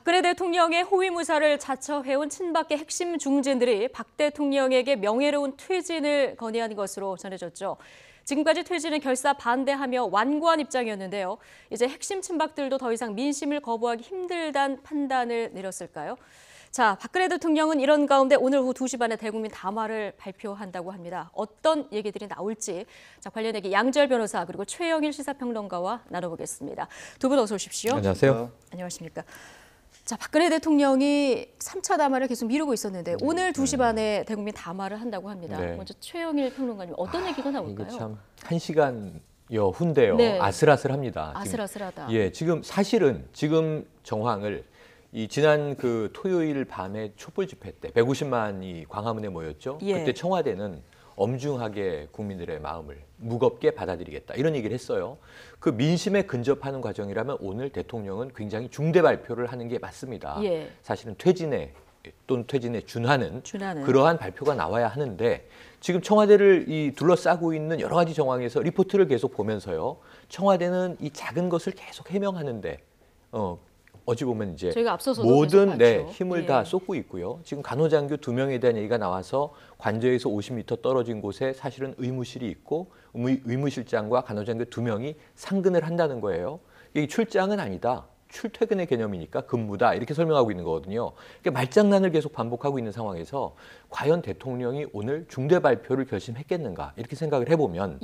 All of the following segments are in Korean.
박근혜 대통령의 호위무사를 자처해온 친박계 핵심 중진들이 박 대통령에게 명예로운 퇴진을 건의하는 것으로 전해졌죠. 지금까지 퇴진을 결사 반대하며 완고한 입장이었는데요. 이제 핵심 친박들도 더 이상 민심을 거부하기 힘들다는 판단을 내렸을까요? 자, 박근혜 대통령은 이런 가운데 오늘 오후 2시 반에 대국민 담화를 발표한다고 합니다. 어떤 얘기들이 나올지 관련해 양지열 변호사 그리고 최영일 시사평론가와 나눠보겠습니다. 두 분 어서 오십시오. 안녕하세요. 안녕하십니까. 자, 박근혜 대통령이 3차 담화를 계속 미루고 있었는데 오늘 2시 반에 대국민 담화를 한다고 합니다. 네. 먼저 최영일 평론가님 어떤 얘기가 나올까요? 이게 참 1시간여 후인데요. 네. 아슬아슬합니다. 아슬아슬하다. 지금 사실은 지금 정황을 이 지난 그 토요일 밤에 촛불 집회 때 150만이 광화문에 모였죠. 예. 그때 청와대는 엄중하게 국민들의 마음을 무겁게 받아들이겠다 이런 얘기를 했어요. 그 민심에 근접하는 과정이라면 오늘 대통령은 굉장히 중대 발표를 하는 게 맞습니다. 예. 사실은 퇴진에 준하는 그러한 발표가 나와야 하는데 지금 청와대를 둘러싸고 있는 여러 가지 정황에서 리포트를 계속 보면서요. 청와대는 이 작은 것을 계속 해명하는데 어찌 보면 이제 모든 힘을 다 쏟고 있고요. 지금 간호장교 2명에 대한 얘기가 나와서 관저에서 50m 떨어진 곳에 사실은 의무실이 있고 의무실장과 간호장교 2명이 상근을 한다는 거예요. 이게 출장은 아니다. 출퇴근의 개념이니까 근무다 이렇게 설명하고 있는 거거든요. 그러니까 말장난을 계속 반복하고 있는 상황에서 과연 대통령이 오늘 중대 발표를 결심했겠는가 이렇게 생각을 해보면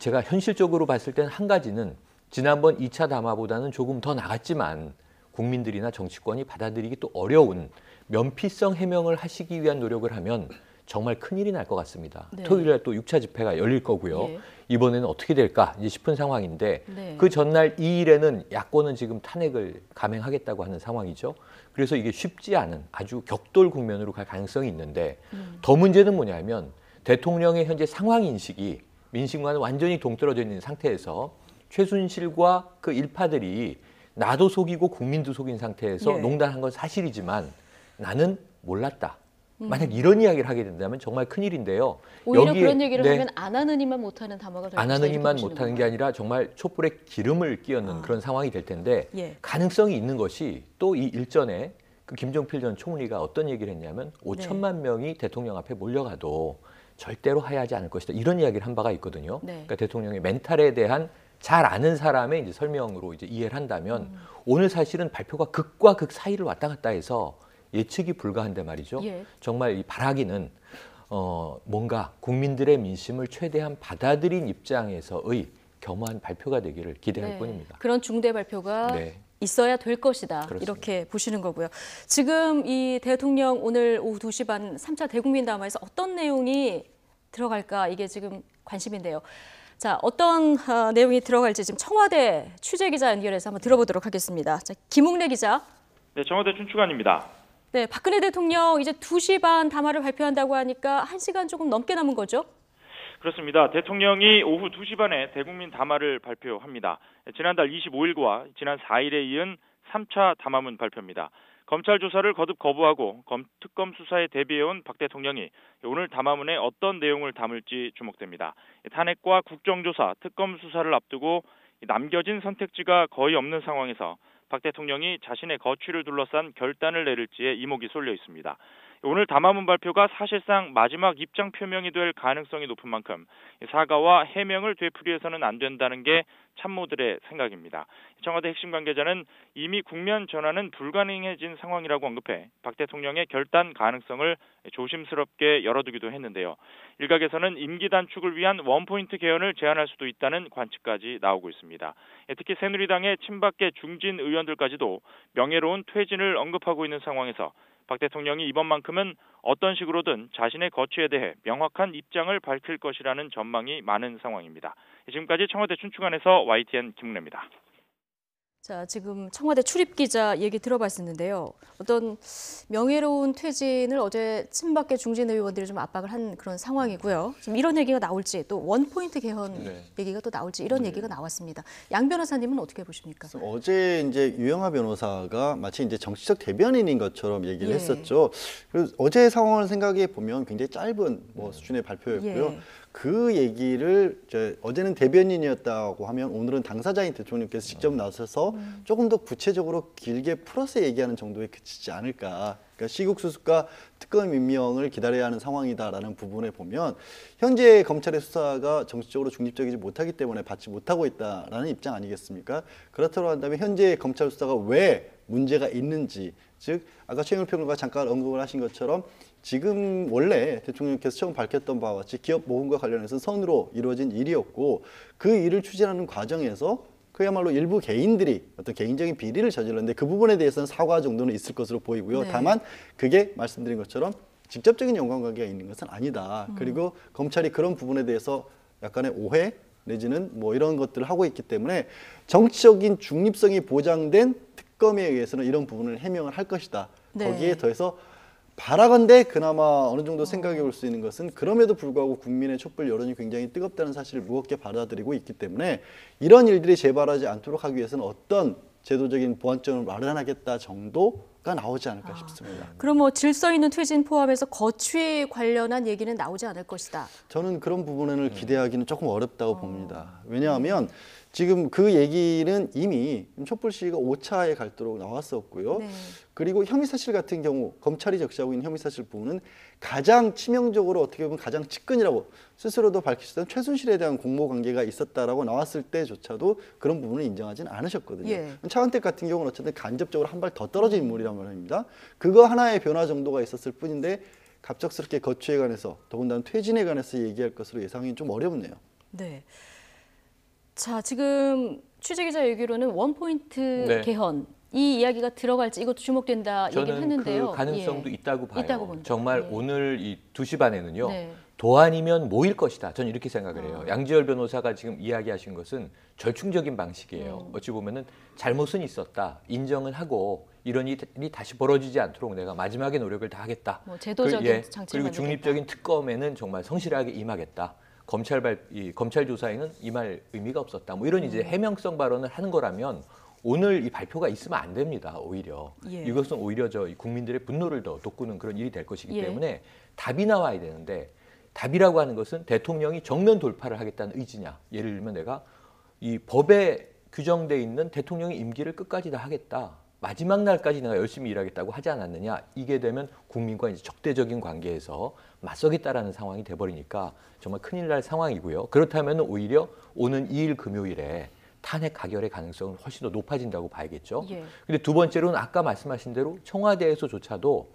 제가 현실적으로 봤을 때는 한 가지는 지난번 2차 담화보다는 조금 더 나갔지만 국민들이나 정치권이 받아들이기 또 어려운 면피성 해명을 하시기 위한 노력을 하면 정말 큰일이 날 것 같습니다. 네. 토요일에 또 6차 집회가 열릴 거고요. 이번에는 어떻게 될까 이제 싶은 상황인데 그 전날 2일에는 야권은 지금 탄핵을 감행하겠다고 하는 상황이죠. 그래서 이게 쉽지 않은 아주 격돌 국면으로 갈 가능성이 있는데 더 문제는 뭐냐면 대통령의 현재 상황 인식이 민심과는 완전히 동떨어져 있는 상태에서 최순실과 그 일파들이 나도 속이고 국민도 속인 상태에서 농단한 건 사실이지만 나는 몰랐다. 만약 이런 이야기를 하게 된다면 정말 큰일인데요. 오히려 그런 얘기를 하면 안 하는 이만 못하는 담화가 될 것이다. 안 하는 이만 못하는 게 아니라 정말 촛불에 기름을 끼얹는 그런 상황이 될 텐데 가능성이 있는 것이 또 이 일전에 그 김종필 전 총리가 어떤 얘기를 했냐면 5천만 명이 대통령 앞에 몰려가도 절대로 하야하지 않을 것이다. 이런 이야기를 한 바가 있거든요. 그러니까 대통령의 멘탈에 대한 잘 아는 사람의 이제 설명으로 이제 이해를 한다면 오늘 사실은 발표가 극과 극 사이를 왔다 갔다 해서 예측이 불가한데 말이죠. 정말 이 바라기는 뭔가 국민들의 민심을 최대한 받아들인 입장에서의 겸허한 발표가 되기를 기대할 뿐입니다. 그런 중대 발표가 있어야 될 것이다. 그렇습니다. 이렇게 보시는 거고요. 지금 이 대통령 오늘 오후 2시 반 3차 대국민 담화에서 어떤 내용이 들어갈까 이게 지금 관심인데요. 자, 어떤 내용이 들어갈지 지금 청와대 취재기자 연결해서 한번 들어보도록 하겠습니다. 자, 김웅래 기자. 네, 청와대 춘추관입니다. 네, 박근혜 대통령 이제 2시 반 담화를 발표한다고 하니까 1시간 조금 넘게 남은 거죠? 그렇습니다. 대통령이 오후 2시 반에 대국민 담화를 발표합니다. 지난달 25일과 지난 4일에 이은 3차 담화문 발표입니다. 검찰 조사를 거듭 거부하고 특검 수사에 대비해온 박 대통령이 오늘 담화문에 어떤 내용을 담을지 주목됩니다. 탄핵과 국정조사, 특검 수사를 앞두고 남겨진 선택지가 거의 없는 상황에서 박 대통령이 자신의 거취를 둘러싼 결단을 내릴지에 이목이 쏠려 있습니다. 오늘 담화문 발표가 사실상 마지막 입장 표명이 될 가능성이 높은 만큼 사과와 해명을 되풀이해서는 안 된다는 게 참모들의 생각입니다. 청와대 핵심 관계자는 이미 국면 전환은 불가능해진 상황이라고 언급해 박 대통령의 결단 가능성을 조심스럽게 열어두기도 했는데요. 일각에서는 임기 단축을 위한 원포인트 개헌을 제안할 수도 있다는 관측까지 나오고 있습니다. 특히 새누리당의 친박계 중진 의원들까지도 명예로운 퇴진을 언급하고 있는 상황에서 박 대통령이 이번만큼은 어떤 식으로든 자신의 거취에 대해 명확한 입장을 밝힐 것이라는 전망이 많은 상황입니다. 지금까지 청와대 춘추관에서 YTN 김웅래입니다. 자, 지금 청와대 출입기자 얘기 들어봤었는데요. 어떤 명예로운 퇴진을 어제 친박계 중진 의원들이 좀 압박을 한 그런 상황이고요. 지금 이런 얘기가 나올지 또 원포인트 개헌 얘기가 또 나올지 이런 얘기가 나왔습니다. 양 변호사님은 어떻게 보십니까? 어제 이제 유영하 변호사가 마치 이제 정치적 대변인인 것처럼 얘기를 했었죠. 그래서 어제 상황을 생각해 보면 굉장히 짧은 수준의 발표였고요. 그 얘기를 어제는 대변인이었다고 하면 오늘은 당사자인 대통령께서 직접 나서서 조금 더 구체적으로 길게 풀어서 얘기하는 정도에 그치지 않을까. 그러니까 시국 수습과 특검 임명을 기다려야 하는 상황이다라는 부분에 보면 현재 검찰의 수사가 정치적으로 중립적이지 못하기 때문에 받지 못하고 있다라는 입장 아니겠습니까? 그렇다고 한다면 현재 검찰 수사가 왜 문제가 있는지, 즉 아까 최영일 평론가 잠깐 언급을 하신 것처럼 지금 원래 대통령께서 처음 밝혔던 바와 같이 기업 모금과 관련해서 선으로 이루어진 일이었고 그 일을 추진하는 과정에서 그야말로 일부 개인들이 어떤 개인적인 비리를 저질렀는데 그 부분에 대해서는 사과 정도는 있을 것으로 보이고요. 네. 다만 그게 말씀드린 것처럼 직접적인 연관관계가 있는 것은 아니다. 그리고 검찰이 그런 부분에 대해서 약간의 오해 내지는 뭐 이런 것들을 하고 있기 때문에 정치적인 중립성이 보장된 특검에 의해서는 이런 부분을 해명을 할 것이다. 네. 거기에 더해서 바라건대 그나마 어느 정도 생각해 볼 수 있는 것은 그럼에도 불구하고 국민의 촛불 여론이 굉장히 뜨겁다는 사실을 무겁게 받아들이고 있기 때문에 이런 일들이 재발하지 않도록 하기 위해서는 어떤 제도적인 보완점을 마련하겠다 정도가 나오지 않을까 싶습니다. 그럼 뭐 질서 있는 퇴진 포함해서 거취 관련한 얘기는 나오지 않을 것이다. 저는 그런 부분을 기대하기는 조금 어렵다고 봅니다. 왜냐하면 지금 그 얘기는 이미 촛불 시위가 5차에 갈도록 나왔었고요. 네. 그리고 혐의 사실 같은 경우 검찰이 적시하고 있는 혐의 사실 부분은 가장 치명적으로 어떻게 보면 가장 측근이라고 스스로도 밝히셨던 최순실에 대한 공모 관계가 있었다라고 나왔을 때조차도 그런 부분을 인정하지는 않으셨거든요. 예. 차은택 같은 경우는 어쨌든 간접적으로 한 발 더 떨어진 인물이란 말입니다. 그거 하나의 변화 정도가 있었을 뿐인데 갑작스럽게 거취에 관해서 더군다나 퇴진에 관해서 얘기할 것으로 예상이 좀 어렵네요. 네. 자, 지금 취재기자 얘기로는 원포인트 네. 개헌 이 이야기가 들어갈지 이것도 주목된다 얘기를 저는 했는데요. 그 가능성도 예. 있다고 봐요. 있다고 봅니다. 정말 예. 오늘 이 2시 반에는요. 네. 도안이면 모일 것이다. 저는 이렇게 생각을 해요. 양지열 변호사가 지금 이야기하신 것은 절충적인 방식이에요. 어찌 보면은 잘못은 있었다. 인정은 하고 이런 일이 다시 벌어지지 않도록 내가 마지막에 노력을 다하겠다. 뭐 제도적인 장치를 그리고 만들겠다. 중립적인 특검에는 정말 성실하게 임하겠다. 검찰 조사에는 임할 의미가 없었다. 뭐 이런 이제 해명성 발언을 하는 거라면 오늘 이 발표가 있으면 안 됩니다. 오히려 예. 이것은 오히려 국민들의 분노를 더 돋구는 그런 일이 될 것이기 예. 때문에 답이 나와야 되는데 답이라고 하는 것은 대통령이 정면 돌파를 하겠다는 의지냐. 예를 들면 내가 이 법에 규정돼 있는 대통령의 임기를 끝까지 다 하겠다. 마지막 날까지 내가 열심히 일하겠다고 하지 않았느냐. 이게 되면 국민과 이제 적대적인 관계에서 맞서겠다라는 상황이 돼버리니까 정말 큰일 날 상황이고요. 그렇다면 오히려 오는 2일 금요일에 탄핵 가결의 가능성은 훨씬 더 높아진다고 봐야겠죠. 예. 근데 두 번째로는 아까 말씀하신 대로 청와대에서조차도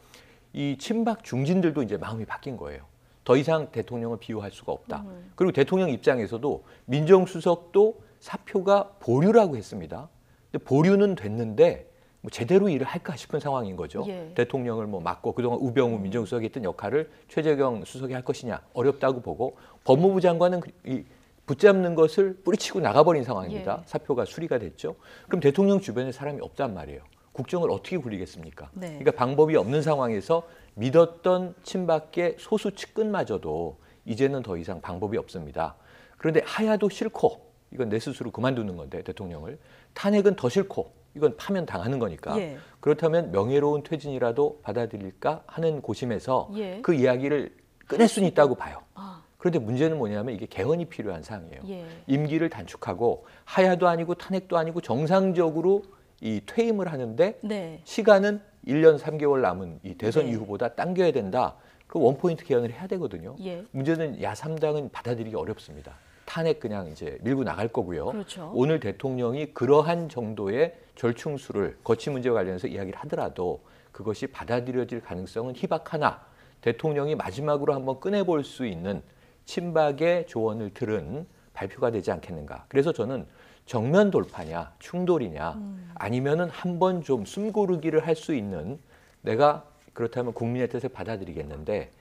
이 친박 중진들도 이제 마음이 바뀐 거예요. 더 이상 대통령을 비호할 수가 없다. 그리고 대통령 입장에서도 민정수석도 사표가 보류라고 했습니다. 근데 보류는 됐는데 뭐 제대로 일을 할까 싶은 상황인 거죠. 예. 대통령을 뭐 맡고 그동안 우병우 민정수석이 했던 역할을 최재경 수석이 할 것이냐 어렵다고 보고 법무부 장관은 이 붙잡는 것을 뿌리치고 나가버린 상황입니다. 예. 사표가 수리가 됐죠. 그럼 대통령 주변에 사람이 없단 말이에요. 국정을 어떻게 굴리겠습니까? 네. 그러니까 방법이 없는 상황에서 믿었던 친박계 소수 측근마저도 이제는 더 이상 방법이 없습니다. 그런데 하야도 싫고 이건 내 스스로 그만두는 건데 대통령을 탄핵은 더 싫고 이건 파면 당하는 거니까 예. 그렇다면 명예로운 퇴진이라도 받아들일까 하는 고심에서 예. 그 이야기를 꺼낼 수는 있다고 봐요. 아, 그런데 문제는 뭐냐면 이게 개헌이 필요한 사항이에요. 예. 임기를 단축하고 하야도 아니고 탄핵도 아니고 정상적으로 이 퇴임을 하는데 네. 시간은 1년 3개월 남은 이 대선 네. 이후보다 당겨야 된다. 그 원포인트 개헌을 해야 되거든요. 예. 문제는 야3당은 받아들이기 어렵습니다. 탄핵 그냥 이제 밀고 나갈 거고요. 그렇죠. 오늘 대통령이 그러한 정도의 절충수를 거치 문제와 관련해서 이야기를 하더라도 그것이 받아들여질 가능성은 희박하나 대통령이 마지막으로 한번 꺼내볼 수 있는 친박의 조언을 들은 발표가 되지 않겠는가. 그래서 저는 정면 돌파냐 충돌이냐 아니면은 한번 좀 숨고르기를 할 수 있는 내가 그렇다면 국민의 뜻을 받아들이겠는데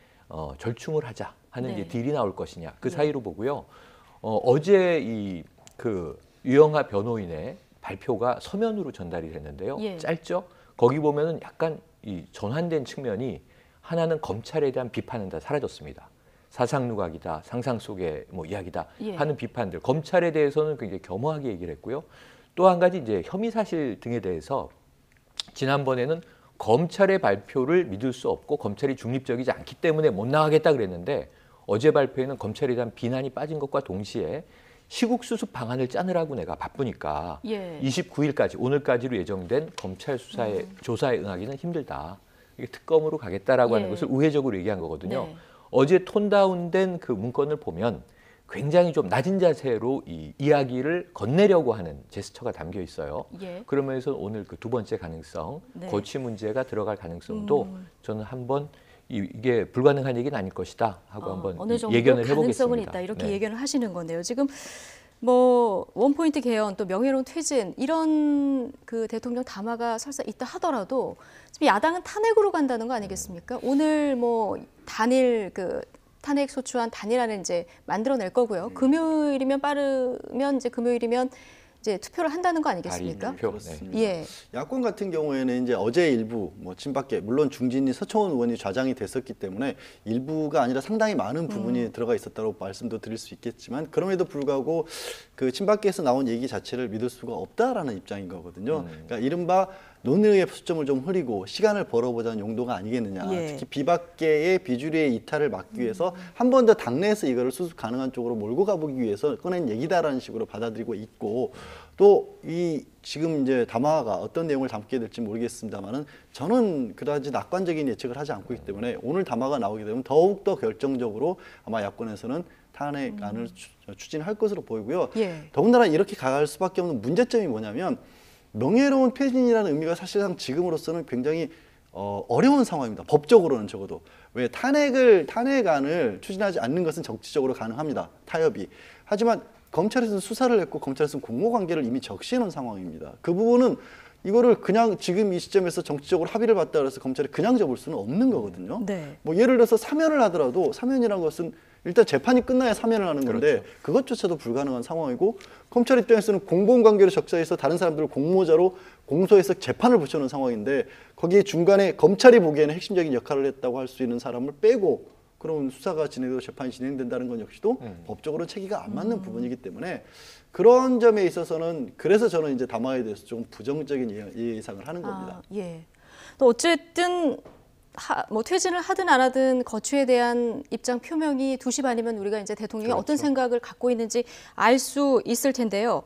절충을 하자 하는 네. 이제 딜이 나올 것이냐 그 네. 사이로 보고요. 어제 이 그 유영하 변호인의 발표가 서면으로 전달이 됐는데요. 예. 짧죠? 거기 보면은 약간 이 전환된 측면이 하나는 검찰에 대한 비판은 다 사라졌습니다. 사상누각이다, 상상 속의 뭐 이야기다 예. 하는 비판들. 검찰에 대해서는 굉장히 겸허하게 얘기를 했고요. 또 한 가지 이제 혐의 사실 등에 대해서 지난번에는 검찰의 발표를 믿을 수 없고 검찰이 중립적이지 않기 때문에 못 나가겠다 그랬는데 어제 발표에는 검찰에 대한 비난이 빠진 것과 동시에 시국 수습 방안을 짜느라고 내가 바쁘니까 예. 29일까지 오늘까지로 예정된 검찰 수사에 조사에 응하기는 힘들다. 이게 특검으로 가겠다라고 하는 것을 우회적으로 얘기한 거거든요. 네. 어제 톤 다운된 그 문건을 보면 굉장히 좀 낮은 자세로 이 이야기를 건네려고 하는 제스처가 담겨 있어요. 예. 그러면서 오늘 그 두 번째 가능성, 네. 거취 문제가 들어갈 가능성도 저는 한번 이게 불가능한 얘기는 아닐 것이다 하고 한번 어느 정도 예견을 가능성은 해보겠습니다. 있다 이렇게 네. 예견을 하시는 건데요. 지금 뭐 원포인트 개헌 또 명예로운 퇴진 이런 그 대통령 담화가 설사 있다 하더라도 지금 야당은 탄핵으로 간다는 거 아니겠습니까? 오늘 뭐 단일 그 탄핵 소추안 단일화는 이제 만들어낼 거고요. 금요일이면 빠르면 이제 금요일이면 이제 투표를 한다는 거 아니겠습니까? 표, 네. 예. 야권 같은 경우에는 이제 어제 일부 뭐 친박계 물론 중진이 서청원 의원이 좌장이 됐었기 때문에 일부가 아니라 상당히 많은 부분이 들어가 있었다고 말씀도 드릴 수 있겠지만 그럼에도 불구하고 그 친박계에서 나온 얘기 자체를 믿을 수가 없다라는 입장인 거거든요. 그러니까 이른바 논의의 수점을 좀 흐리고 시간을 벌어보자는 용도가 아니겠느냐. 예. 특히 비박계의 비주류의 이탈을 막기 위해서 한 번 더 당내에서 이거를 수습 가능한 쪽으로 몰고 가보기 위해서 꺼낸 얘기다라는 식으로 받아들이고 있고 또 이 지금 이제 담화가 어떤 내용을 담게 될지 모르겠습니다만은 저는 그다지 낙관적인 예측을 하지 않고 있기 때문에 오늘 담화가 나오게 되면 더욱 더 결정적으로 아마 야권에서는 탄핵안을 추진할 것으로 보이고요. 예. 더군다나 이렇게 가갈 수밖에 없는 문제점이 뭐냐면 명예로운 퇴진이라는 의미가 사실상 지금으로서는 굉장히 어려운 상황입니다. 법적으로는 적어도. 왜 탄핵안을 추진하지 않는 것은 정치적으로 가능합니다. 타협이. 하지만 검찰에서는 수사를 했고 검찰에서는 공모관계를 이미 적시해 놓은 상황입니다. 그 부분은 이거를 그냥 지금 이 시점에서 정치적으로 합의를 봤다 그래서 검찰이 그냥 접을 수는 없는 거거든요. 네. 뭐 예를 들어서 사면을 하더라도 사면이라는 것은 일단 재판이 끝나야 사면을 하는 건데 그렇죠. 그것조차도 불가능한 상황이고 검찰 입장에서는 공범관계를 적시해서 다른 사람들을 공모자로 공소해서 재판을 붙여놓은 상황인데 거기에 중간에 검찰이 보기에는 핵심적인 역할을 했다고 할 수 있는 사람을 빼고 그럼 수사가 진행되고 재판이 진행된다는 건 역시도 법적으로 체계가 안 맞는 부분이기 때문에 그런 점에 있어서는 그래서 저는 이제 담화에 대해서 좀 부정적인 예상을 하는 겁니다. 예. 또 어쨌든 뭐 퇴진을 하든 안 하든 거취에 대한 입장 표명이 2시 반이면 우리가 이제 대통령이 그렇죠. 어떤 생각을 갖고 있는지 알 수 있을 텐데요.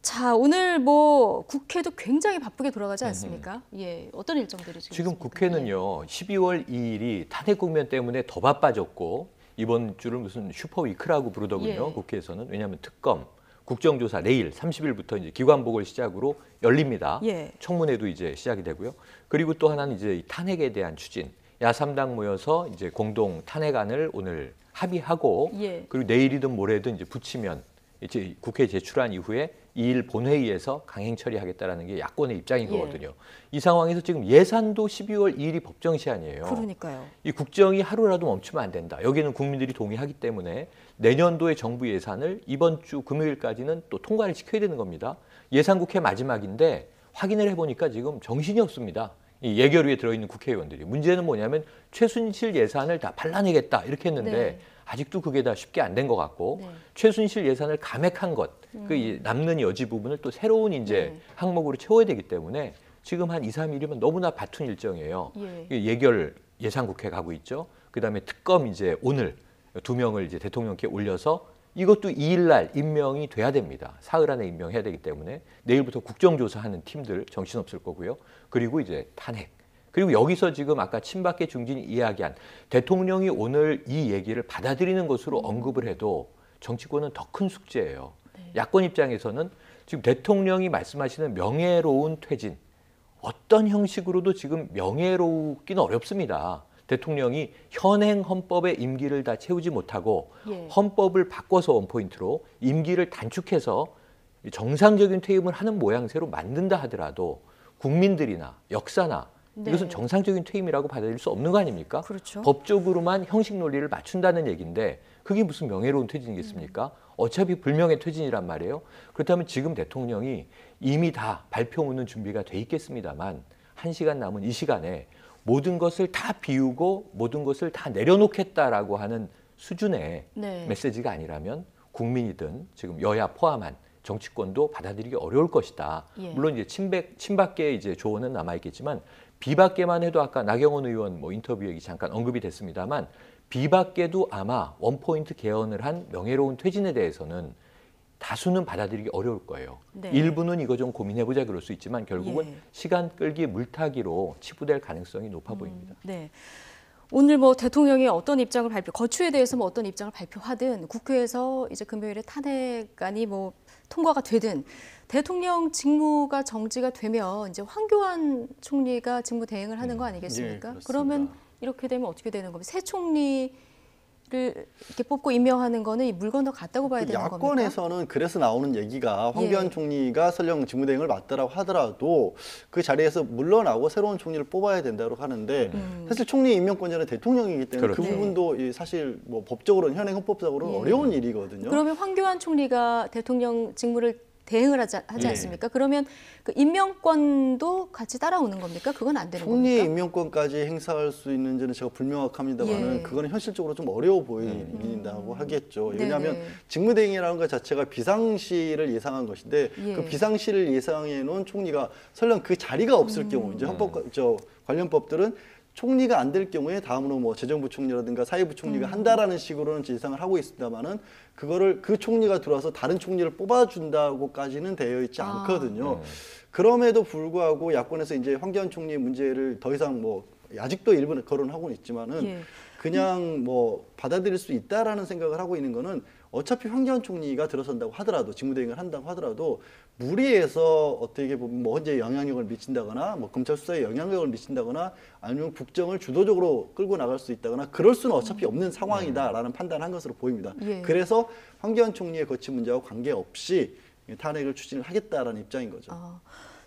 자, 오늘 뭐 국회도 굉장히 바쁘게 돌아가지 않습니까? 예, 어떤 일정들이 지금 있습니까? 국회는요. 12월 2일이 탄핵 국면 때문에 더 바빠졌고 이번 주를 무슨 슈퍼 위크라고 부르더군요. 예. 국회에서는. 왜냐하면 특검, 국정조사 내일 30일부터 이제 기관복을 시작으로 열립니다. 예. 청문회도 이제 시작이 되고요. 그리고 또 하나는 이제 이 탄핵에 대한 추진. 야3당 모여서 이제 공동 탄핵안을 오늘 합의하고 예. 그리고 내일이든 모레든 이제 붙이면 이제 국회에 제출한 이후에 2일 본회의에서 강행 처리하겠다라는 게 야권의 입장인 예. 거거든요. 이 상황에서 지금 예산도 12월 2일이 법정 시한이에요. 그러니까요. 이 국정이 하루라도 멈추면 안 된다. 여기는 국민들이 동의하기 때문에 내년도의 정부 예산을 이번 주 금요일까지는 또 통과를 시켜야 되는 겁니다. 예산국회 마지막인데 확인을 해보니까 지금 정신이 없습니다. 이 예결위에 들어있는 국회의원들이. 문제는 뭐냐면 최순실 예산을 다 발라내겠다 이렇게 했는데 네. 아직도 그게 다 쉽게 안 된 것 같고 네. 최순실 예산을 감액한 것, 그 남는 여지 부분을 또 새로운 이제 네. 항목으로 채워야 되기 때문에 지금 한 2, 3일이면 너무나 바쁜 일정이에요. 예. 예결 예산국회 가고 있죠. 그다음에 특검 이제 오늘 2명을 이제 대통령께 올려서 이것도 2일 날 임명이 돼야 됩니다. 사흘 안에 임명해야 되기 때문에 내일부터 국정조사하는 팀들 정신없을 거고요. 그리고 이제 탄핵. 그리고 여기서 지금 아까 친박계 중진이 이야기한 대통령이 오늘 이 얘기를 받아들이는 것으로 언급을 해도 정치권은 더 큰 숙제예요. 야권 입장에서는 지금 대통령이 말씀하시는 명예로운 퇴진 어떤 형식으로도 지금 명예롭기는 어렵습니다. 대통령이 현행 헌법의 임기를 다 채우지 못하고 예. 헌법을 바꿔서 원포인트로 임기를 단축해서 정상적인 퇴임을 하는 모양새로 만든다 하더라도 국민들이나 역사나 네. 이것은 정상적인 퇴임이라고 받아들일 수 없는 거 아닙니까? 그렇죠. 법적으로만 형식 논리를 맞춘다는 얘기인데 그게 무슨 명예로운 퇴진이겠습니까? 어차피 불명예 퇴진이란 말이에요. 그렇다면 지금 대통령이 이미 다 발표문은 준비가 돼 있겠습니다만 1시간 남은 이 시간에 모든 것을 다 비우고 모든 것을 다 내려놓겠다라고 하는 수준의 네. 메시지가 아니라면 국민이든 지금 여야 포함한 정치권도 받아들이기 어려울 것이다. 예. 물론 이제 친박계의 이제 조언은 남아 있겠지만 비박계만 해도 아까 나경원 의원 뭐 인터뷰 얘기 잠깐 언급이 됐습니다만 비박계도 아마 원포인트 개헌을 한 명예로운 퇴진에 대해서는 다수는 받아들이기 어려울 거예요. 네. 일부는 이거 좀 고민해보자 그럴 수 있지만 결국은 예. 시간 끌기 물타기로 치부될 가능성이 높아 보입니다. 네. 오늘 뭐 대통령이 어떤 입장을 거취에 대해서 뭐 어떤 입장을 발표하든 국회에서 이제 금요일에 탄핵안이 뭐 통과가 되든 대통령 직무가 정지가 되면 이제 황교안 총리가 직무 대행을 하는 거 아니겠습니까? 예, 그러면 이렇게 되면 어떻게 되는 겁니까? 새 총리를 이렇게 뽑고 임명하는 거는 물 건너 갔다고 봐야 되는 겁니까? 야권에서는 그래서 나오는 얘기가 황교안 예. 총리가 설령 직무대행을 맡더라고 하더라도 그 자리에서 물러나고 새로운 총리를 뽑아야 된다고 하는데 사실 총리 임명권자는 대통령이기 때문에 그렇죠. 그 부분도 사실 뭐 법적으로는 현행 헌법적으로는 예. 어려운 일이거든요. 그러면 황교안 총리가 대통령 직무를 대행을 하지 예. 않습니까? 그러면 그 임명권도 같이 따라오는 겁니까? 그건 안 되는 총리 겁니까? 임명권까지 행사할 수 있는지는 제가 불명확합니다만은 예. 그거는 현실적으로 좀 어려워 보인다고 하겠죠. 네네. 왜냐하면 직무대행이라는 것 자체가 비상시를 예상한 것인데 예. 그 비상시를 예상해 놓은 총리가 설령 그 자리가 없을 경우 이제 관련 법들은 총리가 안 될 경우에 다음으로 뭐 재정부총리라든가 사회부총리가 한다라는 식으로는 예상을 하고 있습니다만은 그거를 그 총리가 들어와서 다른 총리를 뽑아준다고까지는 되어 있지 않거든요. 그럼에도 불구하고 야권에서 이제 황교안 총리의 문제를 더 이상 뭐 아직도 일부는 거론하고는 있지만은 예. 그냥 뭐 받아들일 수 있다라는 생각을 하고 있는 거는 어차피 황교안 총리가 들어선다고 하더라도 직무대행을 한다고 하더라도 무리해서 어떻게 보면 뭐 헌재에 영향력을 미친다거나 뭐 검찰 수사에 영향력을 미친다거나 아니면 국정을 주도적으로 끌고 나갈 수 있다거나 그럴 수는 어차피 없는 상황이다라는 판단을 한 것으로 보입니다. 예. 그래서 황교안 총리의 거취 문제와 관계없이 탄핵을 추진을 하겠다라는 입장인 거죠.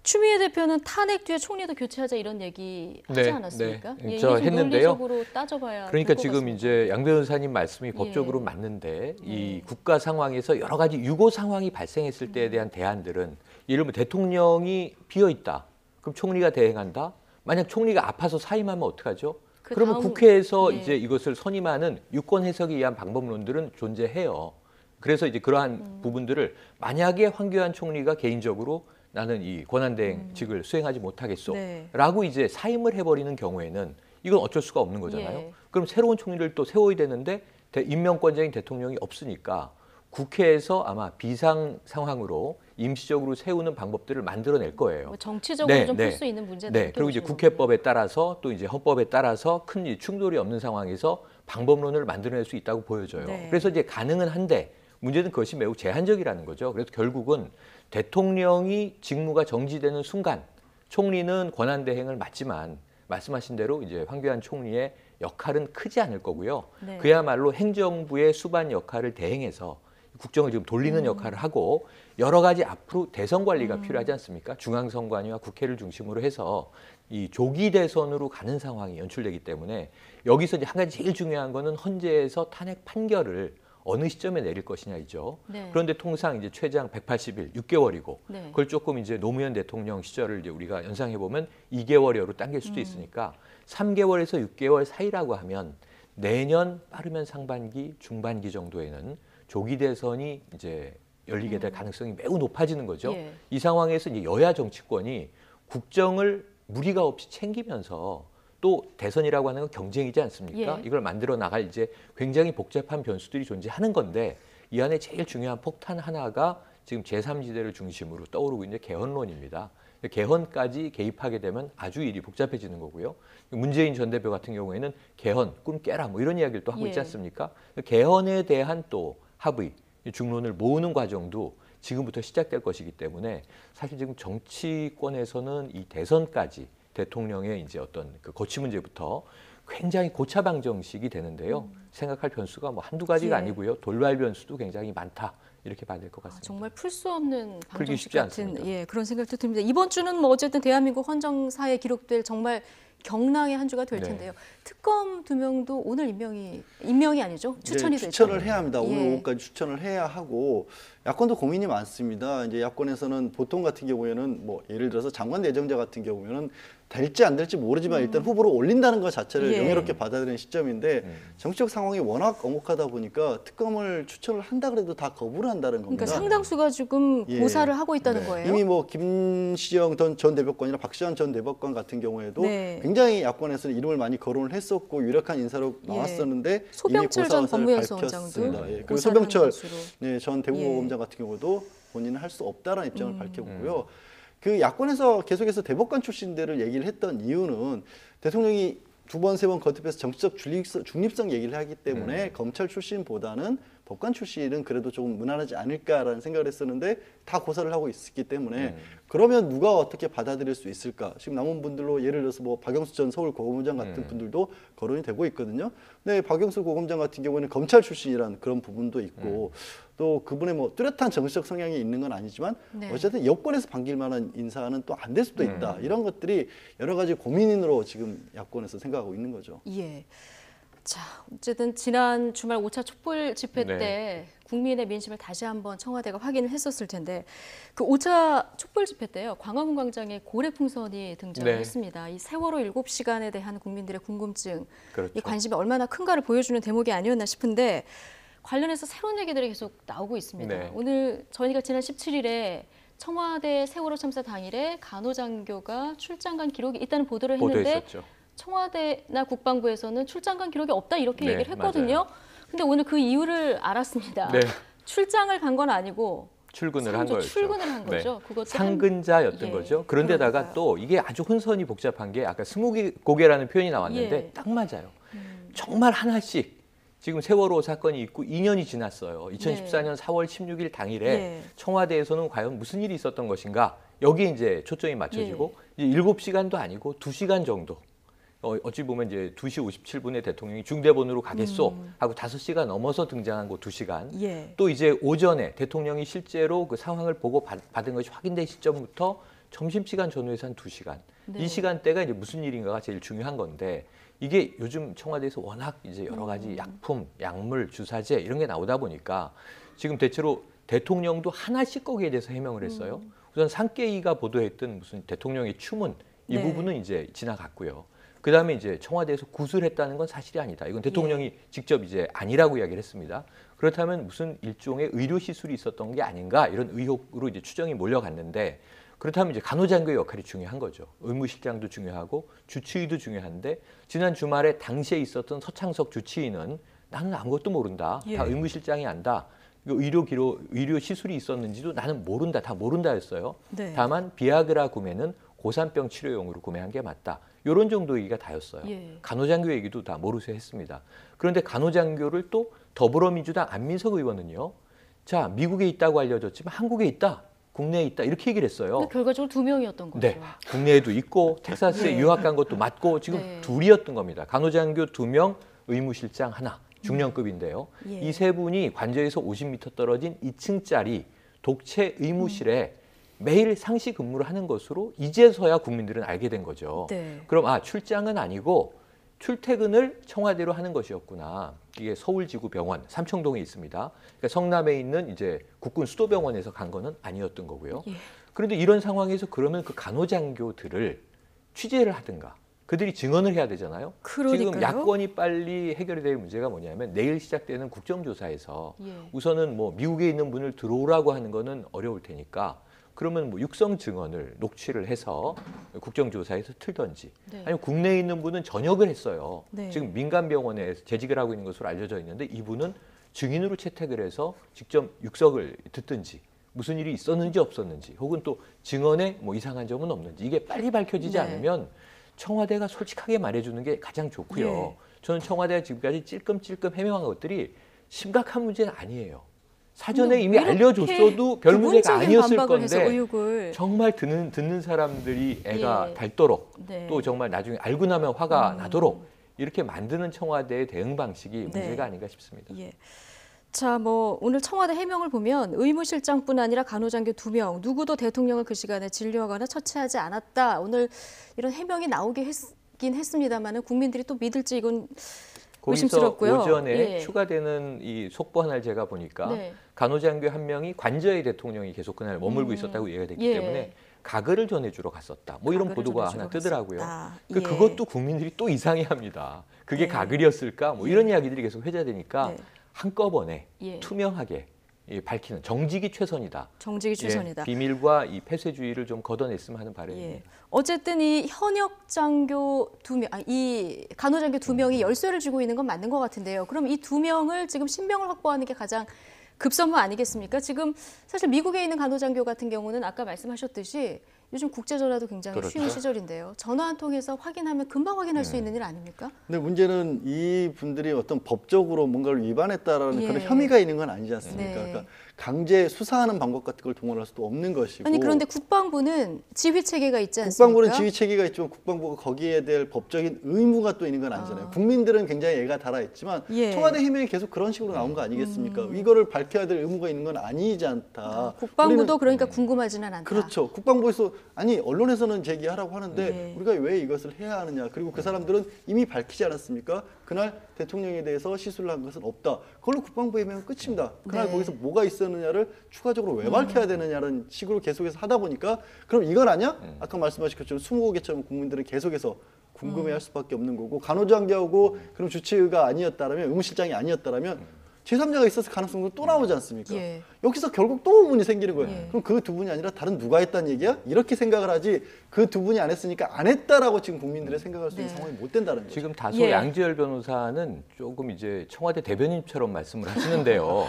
추미애 대표는 탄핵 뒤에 총리도 교체하자 이런 얘기 하지 네, 않았습니까? 네. 예, 저 이게 좀 했는데요. 논리적으로 따져봐야 그러니까 될것 지금 같습니다. 이제 양 변호사님 말씀이 법적으로 맞는데 이 국가 상황에서 여러 가지 유고 상황이 발생했을 때에 대한 대안들은 예를 들면 대통령이 비어 있다. 그럼 총리가 대행한다. 만약 총리가 아파서 사임하면 어떡하죠? 그 그러면 다음, 국회에서 예. 이제 이것을 선임하는 유권 해석에 의한 방법론들은 존재해요. 그래서 이제 그러한 부분들을 만약에 황교안 총리가 개인적으로 나는 이 권한대행직을 수행하지 못하겠소 네. 라고 이제 사임을 해버리는 경우에는 이건 어쩔 수가 없는 거잖아요. 예. 그럼 새로운 총리를 또 세워야 되는데 임명권자인 대통령이 없으니까 국회에서 아마 비상 상황으로 임시적으로 세우는 방법들을 만들어낼 거예요. 뭐 정치적으로 좀 풀 네. 수 있는 문제다. 네. 그리고 이제 국회법에 따라서 또 이제 헌법에 따라서 큰 충돌이 없는 상황에서 방법론을 만들어낼 수 있다고 보여져요. 네. 그래서 이제 가능은 한데 문제는 그것이 매우 제한적이라는 거죠. 그래서 결국은 대통령이 직무가 정지되는 순간 총리는 권한대행을 맡지만 말씀하신 대로 이제 황교안 총리의 역할은 크지 않을 거고요. 네. 그야말로 행정부의 수반 역할을 대행해서 국정을 지금 돌리는 역할을 하고 여러 가지 앞으로 대선 관리가 필요하지 않습니까? 중앙선관위와 국회를 중심으로 해서 이 조기 대선으로 가는 상황이 연출되기 때문에 여기서 이제 한 가지 제일 중요한 거는 헌재에서 탄핵 판결을 어느 시점에 내릴 것이냐이죠. 네. 그런데 통상 이제 최장 180일, 6개월이고 네. 그걸 조금 이제 노무현 대통령 시절을 이제 우리가 연상해 보면 2개월여로 당길 수도 있으니까 3개월에서 6개월 사이라고 하면 내년 빠르면 상반기, 중반기 정도에는 조기 대선이 이제 열리게 될 가능성이 매우 높아지는 거죠. 예. 이 상황에서 이제 여야 정치권이 국정을 무리가 없이 챙기면서 또 대선이라고 하는 건 경쟁이지 않습니까? 예. 이걸 만들어 나갈 이제 굉장히 복잡한 변수들이 존재하는 건데 이 안에 제일 중요한 폭탄 하나가 지금 제3지대를 중심으로 떠오르고 있는 개헌론입니다. 개헌까지 개입하게 되면 아주 일이 복잡해지는 거고요. 문재인 전 대표 같은 경우에는 개헌, 꿈 깨라 뭐 이런 이야기를 또 하고 있지 예. 않습니까? 개헌에 대한 또 합의, 중론을 모으는 과정도 지금부터 시작될 것이기 때문에 사실 지금 정치권에서는 이 대선까지 대통령의 이제 어떤 그 거취 문제부터 굉장히 고차방정식이 되는데요. 생각할 변수가 뭐 한두 가지가 예. 아니고요. 돌발 변수도 굉장히 많다. 이렇게 봐야 될 것 같습니다. 정말 풀 수 없는 풀기 방정식 쉽지 같은 않습니다. 그런 생각도 듭니다. 이번 주는 뭐 어쨌든 대한민국 헌정사에 기록될 정말 경랑의 한 주가 될 네. 텐데요. 특검 2명도 오늘 임명이 아니죠. 추천이 이제 됐죠. 추천을 해야 합니다. 오늘 예. 오후까지 추천을 해야 하고 야권도 고민이 많습니다. 이제 야권에서는 보통 같은 경우에는 뭐 예를 들어서 장관 내정자 같은 경우에는 될지 안 될지 모르지만 일단 후보로 올린다는 것 자체를 예. 명예롭게 받아들이는 시점인데 정치적 상황이 워낙 엄혹하다 보니까 특검을 추천을 한다 그래도 다 거부를 한다는 겁니다. 그러니까 상당수가 지금 예. 고사를 하고 있다는 네. 거예요. 이미 뭐 김시영 전 대법관이나 박시환 전 대법관 같은 경우에도 네. 굉장히 야권에서는 이름을 많이 거론을 했었고 유력한 인사로 예. 나왔었는데 소병철 이미 전 고사를 법무연수원장도 밝혔습니다. 예. 그리고 고사를 소병철 한 것으로. 네, 전 대법원장 예. 같은 경우도 본인은 할 수 없다라는 입장을 밝혔고요. 그 야권에서 계속해서 대법관 출신들을 얘기를 했던 이유는 대통령이 두 번, 세 번 거듭해서 정치적 중립성 얘기를 하기 때문에 검찰 출신보다는 법관 출신은 그래도 조금 무난하지 않을까라는 생각을 했었는데 다 고사를 하고 있었기 때문에 그러면 누가 어떻게 받아들일 수 있을까? 지금 남은 분들로 예를 들어서 뭐 박영수 전 서울고검장 같은 분들도 거론이 되고 있거든요. 근데 박영수 고검장 같은 경우에는 검찰 출신이라는 그런 부분도 있고 또 그분의 뭐 뚜렷한 정치적 성향이 있는 건 아니지만 네. 어쨌든 여권에서 반길 만한 인사는 또 안 될 수도 있다. 이런 것들이 여러 가지 고민으로 지금 야권에서 생각하고 있는 거죠. 예. 자, 어쨌든 지난 주말 5차 촛불 집회 네. 때 국민의 민심을 다시 한번 청와대가 확인을 했었을 텐데 그 5차 촛불 집회 때요. 광화문 광장에 고래풍선이 등장을 네. 했습니다. 이 세월호 7시간에 대한 국민들의 궁금증, 그렇죠. 이 관심이 얼마나 큰가를 보여주는 대목이 아니었나 싶은데 관련해서 새로운 얘기들이 계속 나오고 있습니다. 네. 오늘 저희가 지난 17일에 청와대 세월호 참사 당일에 간호장교가 출장 간 기록이 있다는 보도를 했는데 보도했었죠. 청와대나 국방부에서는 출장 간 기록이 없다 이렇게 네, 얘기를 했거든요. 맞아요. 근데 오늘 그 이유를 알았습니다. 네. 출장을 간 건 아니고 출근을 한 거였죠. 출근을 한 네. 거죠. 그것도 상근자였던 예, 거죠. 그런데다가 그러니까요. 또 이게 아주 혼선이 복잡한 게 아까 스무고개라는 표현이 나왔는데 예. 딱 맞아요. 정말 하나씩 지금 세월호 사건이 있고 2년이 지났어요. 2014년 4월 16일 당일에 예. 청와대에서는 과연 무슨 일이 있었던 것인가 여기에 이제 초점이 맞춰지고 이제 7시간도 아니고 2시간 정도. 어찌 보면 이제 2시 57분에 대통령이 중대본으로 가겠소 하고 5시가 넘어서 등장한 그 2시간. 예. 또 이제 오전에 대통령이 실제로 그 상황을 보고 받은 것이 확인된 시점부터 점심시간 전후에서 한 2시간. 네. 이 시간대가 이제 무슨 일인가가 제일 중요한 건데 이게 요즘 청와대에서 워낙 이제 여러 가지 약품, 약물, 주사제 이런 게 나오다 보니까 지금 대체로 대통령도 하나씩 거기에 대해서 해명을 했어요. 우선 상케이가 보도했던 무슨 대통령의 추문 이 네. 부분은 이제 지나갔고요. 그다음에 이제 청와대에서 구술했다는 건 사실이 아니다. 이건 대통령이 직접 이제 아니라고 이야기를 했습니다. 그렇다면 무슨 일종의 의료 시술이 있었던 게 아닌가 이런 의혹으로 이제 추정이 몰려갔는데 그렇다면 이제 간호장교의 역할이 중요한 거죠. 의무실장도 중요하고 주치의도 중요한데 지난 주말에 당시에 있었던 서창석 주치의는 나는 아무것도 모른다. 예. 다 의무실장이 안다. 이거 의료 시술이 있었는지도 나는 모른다. 다 모른다였어요. 네. 다만 비아그라 구매는 고산병 치료용으로 구매한 게 맞다. 이런 정도 얘기가 다였어요. 예. 간호장교 얘기도 다 모르쇠 했습니다. 그런데 간호장교를 또 더불어민주당 안민석 의원은요. 자, 미국에 있다고 알려졌지만 한국에 있다. 국내에 있다. 이렇게 얘기를 했어요. 근데 결과적으로 2명이었던 거죠. 네, 국내에도 있고 텍사스에 네. 유학 간 것도 맞고 지금 네. 둘이었던 겁니다. 간호장교 2명, 의무실장 하나, 중령급인데요. 예. 이 세 분이 관저에서 50m 떨어진 2층짜리 독채 의무실에 매일 상시 근무를 하는 것으로 이제서야 국민들은 알게 된 거죠. 네. 그럼 출장은 아니고 출퇴근을 청와대로 하는 것이었구나. 이게 서울지구병원 삼청동에 있습니다. 그러니까 성남에 있는 이제 국군 수도병원에서 간 거는 아니었던 거고요. 예. 그런데 이런 상황에서 그러면 그 간호장교들을 취재를 하든가 그들이 증언을 해야 되잖아요. 그러니까요. 지금 야권이 빨리 해결이 될 문제가 뭐냐면 내일 시작되는 국정조사에서 예. 우선은 뭐 미국에 있는 분을 들어오라고 하는 거는 어려울 테니까 그러면 뭐 육성 증언을 녹취를 해서 국정조사에서 틀던지 네. 아니면 국내에 있는 분은 전역을 했어요. 네. 지금 민간병원에 재직을 하고 있는 것으로 알려져 있는데 이분은 증인으로 채택을 해서 직접 육석을 듣든지 무슨 일이 있었는지 없었는지 혹은 또 증언에 뭐 이상한 점은 없는지 이게 빨리 밝혀지지 네. 않으면 청와대가 솔직하게 말해주는 게 가장 좋고요. 예. 저는 청와대가 지금까지 찔끔찔끔 해명한 것들이 심각한 문제는 아니에요. 사전에 이미 이렇게 알려줬어도 별 문제가 기본적인 아니었을 반박을 해서 건데 의혹을 정말 듣는 사람들이 애가 예. 닳도록 네. 또 정말 나중에 알고 나면 화가 나도록 이렇게 만드는 청와대의 대응 방식이 문제가 아닌가 싶습니다. 예. 자, 뭐 오늘 청와대 해명을 보면 의무실장뿐 아니라 간호장교 2명 누구도 대통령을 그 시간에 진료하거나 처치하지 않았다. 오늘 이런 해명이 나오긴 했습니다만은 국민들이 또 믿을지 이건 거기서 의심스럽고요. 오전에 예. 추가되는 이 속보 하나를 제가 보니까 네. 간호장교 한 명이 관저에 대통령이 계속 그날 머물고 있었다고 얘기가 됐기 예. 때문에 가글을 전해주러 갔었다. 뭐 이런 가글을 보도가 전해주러 하나 뜨더라고요. 갔었다. 그 예. 그것도 국민들이 또 이상해합니다. 그게 네. 가글이었을까? 뭐 이런 이야기들이 계속 회자되니까 네. 한꺼번에 예. 투명하게 밝히는 정직이 최선이다. 정직이 최선이다. 비밀과 이 폐쇄주의를 좀 걷어냈으면 하는 바람입니다. 예. 어쨌든 이 현역 장교 이 간호장교 2명이 열쇠를 쥐고 있는 건 맞는 것 같은데요. 그럼 이 2명을 지금 신병을 확보하는 게 가장 급선무 아니겠습니까? 지금 사실 미국에 있는 간호장교 같은 경우는 아까 말씀하셨듯이 요즘 국제전화도 굉장히 그렇죠. 쉬운 시절인데요. 전화 한 통해서 확인하면 금방 확인할 수 있는 일 아닙니까? 근데 문제는 이 분들이 어떤 법적으로 뭔가를 위반했다라는 예. 그런 혐의가 있는 건 아니지 않습니까? 네. 그러니까 강제 수사하는 방법 같은 걸 동원할 수도 없는 것이고. 아니 그런데 국방부는 지휘 체계가 있지 않습니까? 국방부는 지휘 체계가 있지만 국방부가 거기에 대할 법적인 의무가 또 있는 건 아니잖아요. 국민들은 굉장히 애가 달아 있지만 예. 청와대 해명이 계속 그런 식으로 나온 거 아니겠습니까? 이거를 밝혀야 될 의무가 있는 건 아니지 않다. 국방부도 우리는- 그러니까 궁금하지는 않다. 그렇죠. 국방부에서 아니 언론에서는 제기하라고 하는데 네. 우리가 왜 이것을 해야 하느냐. 그리고 그 사람들은 이미 밝히지 않았습니까? 그날 대통령에 대해서 시술을 한 것은 없다. 그걸로 국방부 해명은 끝입니다. 그날 네. 거기서 뭐가 있었느냐를 추가적으로 왜 밝혀야 되느냐는 식으로 계속해서 하다 보니까 그럼 이건 아니야? 아까 말씀하신 것처럼 20개처럼 국민들은 계속해서 궁금해할 수밖에 없는 거고 간호장교하고 그럼 주치의가 아니었다라면 의무실장이 아니었다라면 제3자가 있었을 가능성도 또 나오지 않습니까? 예. 여기서 결국 또 의문이 생기는 거예요. 예. 그럼 그 두 분이 아니라 다른 누가 했다는 얘기야? 이렇게 생각을 하지 그 두 분이 안 했으니까 안 했다라고 지금 국민들의 생각할 수 있는 네. 상황이 못 된다는 거죠. 지금 다소 예. 양지열 변호사는 조금 이제 청와대 대변인처럼 말씀을 하시는데요.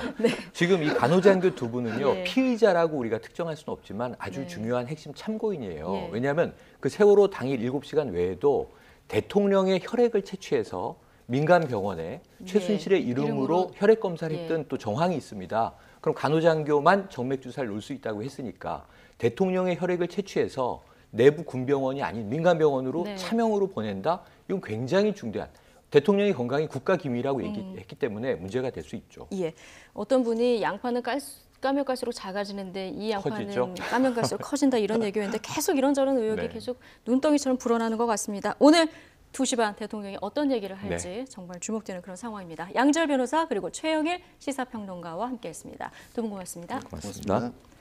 지금 이 간호장교 2분은요. 예. 피의자라고 우리가 특정할 수는 없지만 아주 네. 중요한 핵심 참고인이에요. 예. 왜냐하면 그 세월호 당일 7시간 외에도 대통령의 혈액을 채취해서 민간 병원에 최순실의 이름으로 이름으로. 혈액 검사를 예. 했던 또 정황이 있습니다. 그럼 간호장교만 정맥 주사를 놓을 수 있다고 했으니까 대통령의 혈액을 채취해서 내부 군병원이 아닌 민간 병원으로 네. 차명으로 보낸다. 이건 굉장히 중대한 대통령의 건강이 국가 기밀이라고 얘기했기 때문에 문제가 될 수 있죠. 예. 어떤 분이 양파는 까면 깔수록 작아지는데 이 양파는 커지죠? 까면 갈수록 커진다 이런 얘기였는데 계속 이런저런 의혹이 네. 계속 눈덩이처럼 불어나는 것 같습니다. 오늘 2시 반 대통령이 어떤 얘기를 할지 네. 정말 주목되는 그런 상황입니다. 양지열 변호사 그리고 최영일 시사평론가와 함께했습니다. 두 분 고맙습니다. 고맙습니다. 고맙습니다.